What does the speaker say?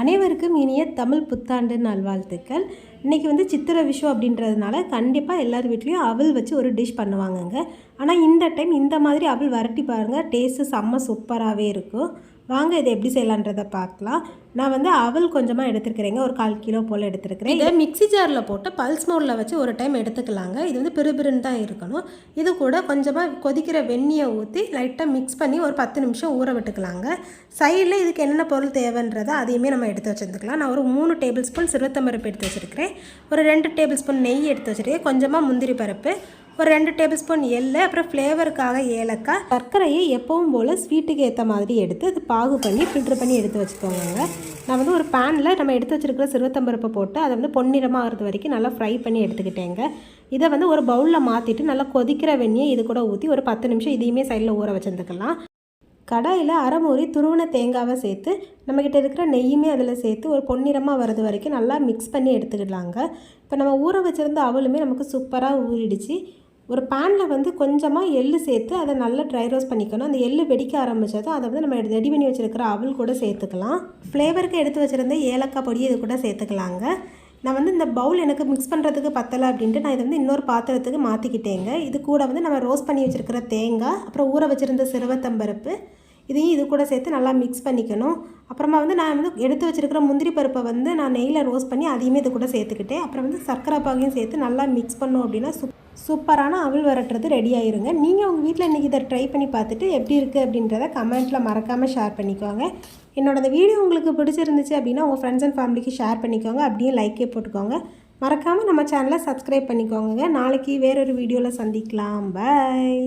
அனைவருக்கும் இனிய தமிழ் புத்தாண்டு நல்வாழ்த்துக்கள். இன்றைக்கி வந்து சித்திரை விஷு அப்படின்றதுனால கண்டிப்பாக எல்லார் வீட்லேயும் அவல் வச்சு ஒரு டிஷ் பண்ணுவாங்கங்க. ஆனால் இந்த டைம் இந்த மாதிரி அவல் வரட்டி பாருங்கள், டேஸ்ட்டு செம்ம சூப்பராகவே இருக்கும். வாங்க இதை எப்படி செய்யலான்றதை பார்க்கலாம். நான் வந்து அவல் கொஞ்சமாக எடுத்துருக்கிறேங்க, ஒரு 1/4 கிலோ போல் எடுத்துருக்கிறேன். இதை மிக்ஸி ஜாரில் போட்டு பல்ஸ் மோடில் வச்சு ஒரு டைம் எடுத்துக்கலாங்க. இது வந்து பிறுபிறுன்னு தான் இருக்கணும். இது கூட கொஞ்சமாக கொதிக்கிற வெந்நியை ஊற்றி லைட்டாக மிக்ஸ் பண்ணி ஒரு 10 நிமிஷம் ஊற விட்டுக்கலாங்க. சைடில் இதுக்கு என்னென்ன பொருள் தேவைன்றதை அதையுமே நம்ம எடுத்து வச்சுருந்துக்கலாம். நான் ஒரு 3 டேபிள் ஸ்பூன் சிறுத்தம்பருப்பு எடுத்து வச்சுருக்கிறேன், ஒரு 2 டேபிள் ஸ்பூன் நெய் எடுத்து வச்சுருக்கேன், கொஞ்சமாக முந்திரி பருப்பு, ஒரு 2 டேபிள் ஸ்பூன் எள்ளு, அப்புறம் ஃப்ளேவருக்காக ஏலக்காய். சர்க்கரையை எப்பவும் போல் ஸ்வீட்டுக்கு ஏற்ற மாதிரி எடுத்து அது பாகு பண்ணி ஃபில்ட்ரு பண்ணி எடுத்து வச்சுக்கோங்க. நான் வந்து ஒரு பேனில் நம்ம எடுத்து வச்சுருக்கிற சிறுத்தம்பருப்பை போட்டு அதை வந்து பொன்னிறமாக ஆகிறது வரைக்கும் நல்லா ஃப்ரை பண்ணி எடுத்துக்கிட்டேங்க. இதை வந்து ஒரு பவுலில் மாற்றிட்டு நல்லா கொதிக்கிற வெந்நியை இது கூட ஊற்றி ஒரு 10 நிமிஷம் இதையுமே சைடில் ஊற வச்சுருந்துக்கலாம். கடாயில் அரைமூறி துருவின தேங்காவை சேர்த்து நம்மக்கிட்ட இருக்கிற நெய்யுமே அதில் சேர்த்து ஒரு பொன்னிறமாக வர்றது வரைக்கும் நல்லா மிக்ஸ் பண்ணி எடுத்துக்கிடலாங்க. இப்போ நம்ம ஊற வச்சுருந்த அவலுமே நமக்கு சூப்பராக ஊறிடுச்சு. ஒரு பேனில் வந்து கொஞ்சமாக எள்ளு சேர்த்து அதை நல்லா ட்ரை ரோஸ்ட் பண்ணிக்கணும். அந்த எள்ளு வெடிக்க ஆரம்பித்ததும் அதை வந்து நம்ம ரெடி பண்ணி வச்சுருக்கிற அவல் கூட சேர்த்துக்கலாம். ஃப்ளேவருக்கு எடுத்து வச்சுருந்த ஏலக்காய் பொடி இது கூட சேர்த்துக்கலாங்க. நான் வந்து இந்த பவுல் எனக்கு மிக்ஸ் பண்ணுறதுக்கு பத்தலை அப்படின்ட்டு நான் இதை வந்து இன்னொரு பாத்திரத்துக்கு மாற்றிக்கிட்டேங்க. இது கூட வந்து நம்ம ரோஸ்ட் பண்ணி வச்சுருக்கிற தேங்காய், அப்புறம் ஊற வச்சுருந்த சிறுவத்தம்பருப்பு இதையும் இது கூட சேர்த்து நல்லா மிக்ஸ் பண்ணிக்கணும். அப்புறமா வந்து நான் வந்து எடுத்து வச்சுருக்கிற முந்திரி பருப்பை வந்து நான் நெய்யில் ரோஸ்ட் பண்ணி அதையுமே இது கூட சேர்த்துக்கிட்டேன். அப்புறம் வந்து சர்க்கரை பாகையும் சேர்த்து நல்லா மிக்ஸ் பண்ணோம் அப்படின்னா சூப்பரான அவல் வரட்டுறது ரெடி ஆயிருங்க. நீங்கள் உங்கள் வீட்டில் இன்றைக்கி இதை ட்ரை பண்ணி பார்த்துட்டு எப்படி இருக்குது அப்படின்றத கமெண்ட்டில் மறக்காமல் ஷேர் பண்ணிக்கோங்க. என்னோட இந்த வீடியோ உங்களுக்கு பிடிச்சிருந்துச்சு அப்படின்னா உங்கள் ஃப்ரெண்ட்ஸ் அண்ட் ஃபேமிலிக்கு ஷேர் பண்ணிக்கோங்க, அப்படியே லைக்கே போட்டுக்கோங்க. மறக்காமல் நம்ம சேனலை சப்ஸ்கிரைப் பண்ணிக்கோங்க. நாளைக்கு வேறொரு வீடியோவில் சந்திக்கலாம். பாய்.